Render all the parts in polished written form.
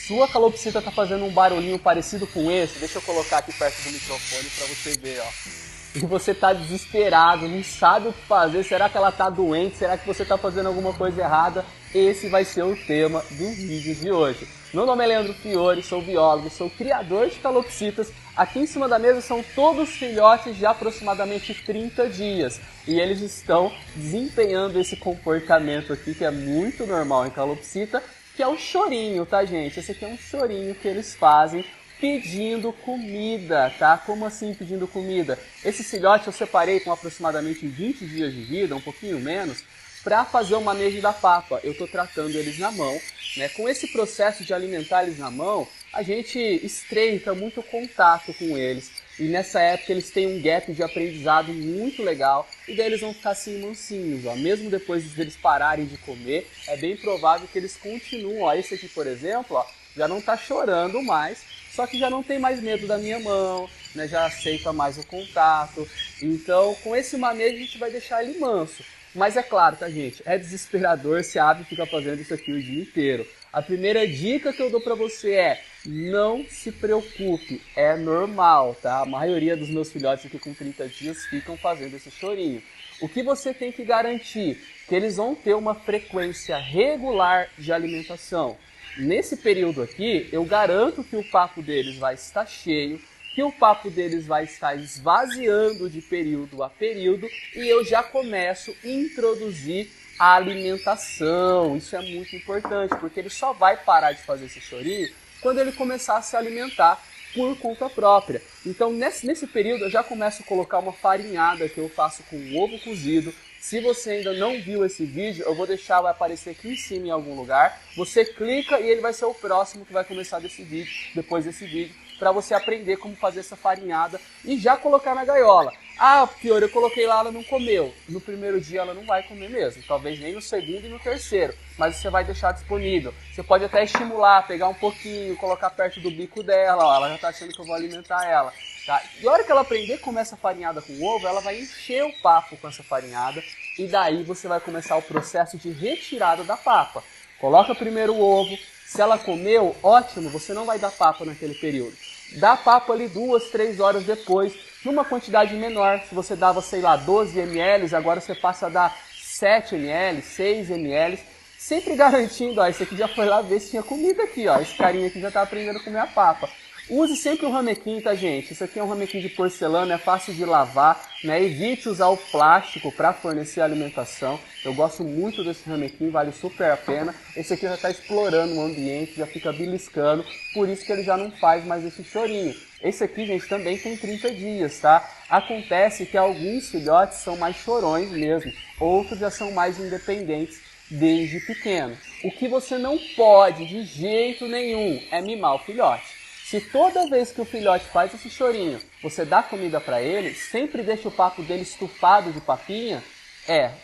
sua calopsita está fazendo um barulhinho parecido com esse, deixa eu colocar aqui perto do microfone para você ver, ó. E você está desesperado, não sabe o que fazer, será que ela está doente, será que você está fazendo alguma coisa errada? Esse vai ser o tema do vídeo de hoje. Meu nome é Leandro Fiore, sou biólogo, sou criador de calopsitas. Aqui em cima da mesa são todos filhotes de aproximadamente 30 dias. E eles estão desempenhando esse comportamento aqui, que é muito normal em calopsita, que é o chorinho, tá, gente? Esse aqui é um chorinho que eles fazem pedindo comida, tá? Como assim pedindo comida? Esse filhote eu separei com aproximadamente 20 dias de vida, um pouquinho menos, para fazer o manejo da papa. Eu estou tratando eles na mão, né? Com esse processo de alimentar eles na mão, a gente estreita muito o contato com eles. E nessa época eles têm um gap de aprendizado muito legal, e daí eles vão ficar assim mansinhos, ó. Mesmo depois deles pararem de comer, é bem provável que eles continuem. Ó, esse aqui, por exemplo, ó, já não está chorando mais, só que já não tem mais medo da minha mão, né? Já aceita mais o contato. Então, com esse manejo a gente vai deixar ele manso. Mas é claro, tá, gente? É desesperador se a ave fica fazendo isso aqui o dia inteiro. A primeira dica que eu dou pra você é: não se preocupe, é normal, tá? A maioria dos meus filhotes aqui com 30 dias ficam fazendo esse chorinho. O que você tem que garantir? Que eles vão ter uma frequência regular de alimentação. Nesse período aqui, eu garanto que o papo deles vai estar cheio, que o papo deles vai estar esvaziando de período a período, e eu já começo a introduzir a alimentação. Isso é muito importante, porque ele só vai parar de fazer esse chorinho quando ele começar a se alimentar por conta própria. Então, nesse período, eu já começo a colocar uma farinhada que eu faço com ovo cozido. Se você ainda não viu esse vídeo, eu vou deixar, vai aparecer aqui em cima em algum lugar. Você clica e ele vai ser o próximo que vai começar depois desse vídeo, para você aprender como fazer essa farinhada e já colocar na gaiola. Ah, pior, eu coloquei lá, ela não comeu. No primeiro dia ela não vai comer mesmo, talvez nem no segundo e no terceiro, mas você vai deixar disponível. Você pode até estimular, pegar um pouquinho, colocar perto do bico dela, ó, ela já está achando que eu vou alimentar ela. Tá? E a hora que ela aprender como essa farinhada com ovo, ela vai encher o papo com essa farinhada, e daí você vai começar o processo de retirada da papa. Coloca primeiro o ovo, se ela comeu, ótimo, você não vai dar papa naquele período. Dá papa ali 2, 3 horas depois, numa quantidade menor. Se você dava, sei lá, 12 ml, agora você passa a dar 7 ml, 6 ml, sempre garantindo, ó, esse aqui já foi lá ver se tinha comida aqui, ó, esse carinha aqui já está aprendendo a comer a papa. Use sempre o ramequim, tá, gente? Isso aqui é um ramequim de porcelana, é fácil de lavar, né? Evite usar o plástico para fornecer alimentação. Eu gosto muito desse ramequim, vale super a pena. Esse aqui já está explorando o ambiente, já fica beliscando, por isso que ele já não faz mais esse chorinho. Esse aqui, gente, também tem 30 dias, tá? Acontece que alguns filhotes são mais chorões mesmo, outros já são mais independentes desde pequeno. O que você não pode, de jeito nenhum, é mimar o filhote. Se toda vez que o filhote faz esse chorinho, você dá comida para ele, sempre deixa o papo dele estufado de papinha,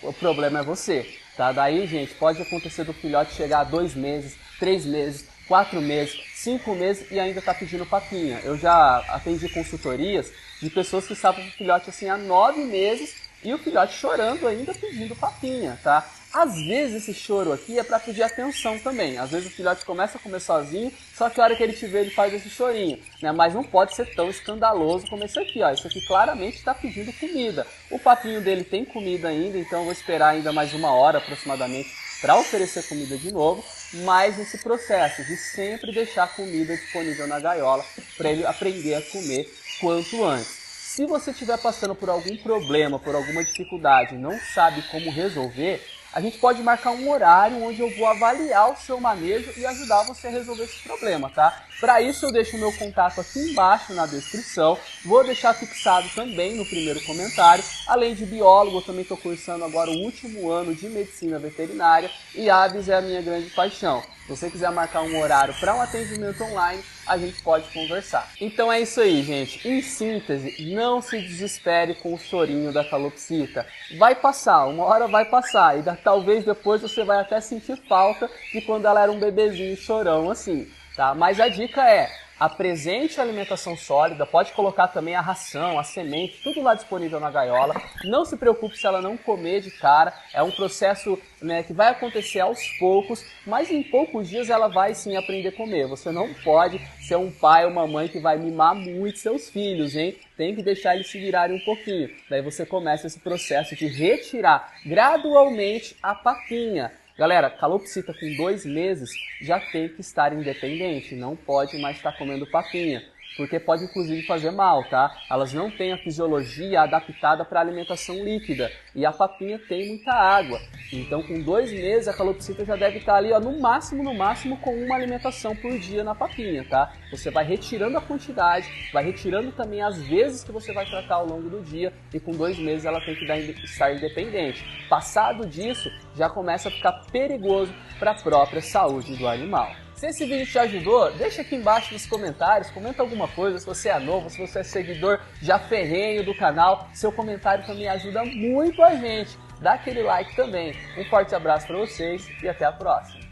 o problema é você, tá? Daí, gente, pode acontecer do filhote chegar a 2 meses, 3 meses, 4 meses, 5 meses e ainda tá pedindo papinha. Eu já atendi consultorias de pessoas que estavam com o filhote assim há 9 meses e o filhote chorando ainda pedindo papinha, tá? Às vezes esse choro aqui é para pedir atenção também. Às vezes o filhote começa a comer sozinho, só que a hora que ele te vê ele faz esse chorinho, né? Mas não pode ser tão escandaloso como esse aqui, ó. Esse aqui claramente está pedindo comida. O papinho dele tem comida ainda, então eu vou esperar ainda mais 1 hora aproximadamente para oferecer comida de novo. Mas nesse processo de sempre deixar comida disponível na gaiola para ele aprender a comer quanto antes. Se você estiver passando por algum problema, por alguma dificuldade, não sabe como resolver, a gente pode marcar um horário onde eu vou avaliar o seu manejo e ajudar você a resolver esse problema, tá? Para isso eu deixo o meu contato aqui embaixo na descrição, vou deixar fixado também no primeiro comentário. Além de biólogo, eu também estou cursando agora o último ano de medicina veterinária e aves é a minha grande paixão. Se você quiser marcar um horário para um atendimento online, a gente pode conversar. Então é isso aí, gente. Em síntese, não se desespere com o chorinho da calopsita. Vai passar, 1 hora vai passar. E talvez depois você vai até sentir falta de quando ela era um bebezinho chorão assim, tá? Mas a dica é, apresente a alimentação sólida, pode colocar também a ração, a semente, tudo lá disponível na gaiola. Não se preocupe se ela não comer de cara, é um processo, né, que vai acontecer aos poucos, mas em poucos dias ela vai sim aprender a comer. Você não pode ser um pai ou uma mãe que vai mimar muito seus filhos, hein? Tem que deixar eles se virarem um pouquinho. Daí você começa esse processo de retirar gradualmente a papinha. Galera, calopsita com 2 meses já tem que estar independente, não pode mais estar comendo papinha, porque pode inclusive fazer mal, tá? Elas não têm a fisiologia adaptada para alimentação líquida e a papinha tem muita água. Então com 2 meses a calopsita já deve estar ali, ó, no máximo com uma alimentação por dia na papinha, tá? Você vai retirando a quantidade, vai retirando também as vezes que você vai tratar ao longo do dia e com 2 meses ela tem que estar independente. Passado disso, já começa a ficar perigoso para a própria saúde do animal. Se esse vídeo te ajudou, deixa aqui embaixo nos comentários, comenta alguma coisa, se você é novo, se você é seguidor já ferrenho do canal, seu comentário também ajuda muito a gente. Dá aquele like também. Um forte abraço para vocês e até a próxima.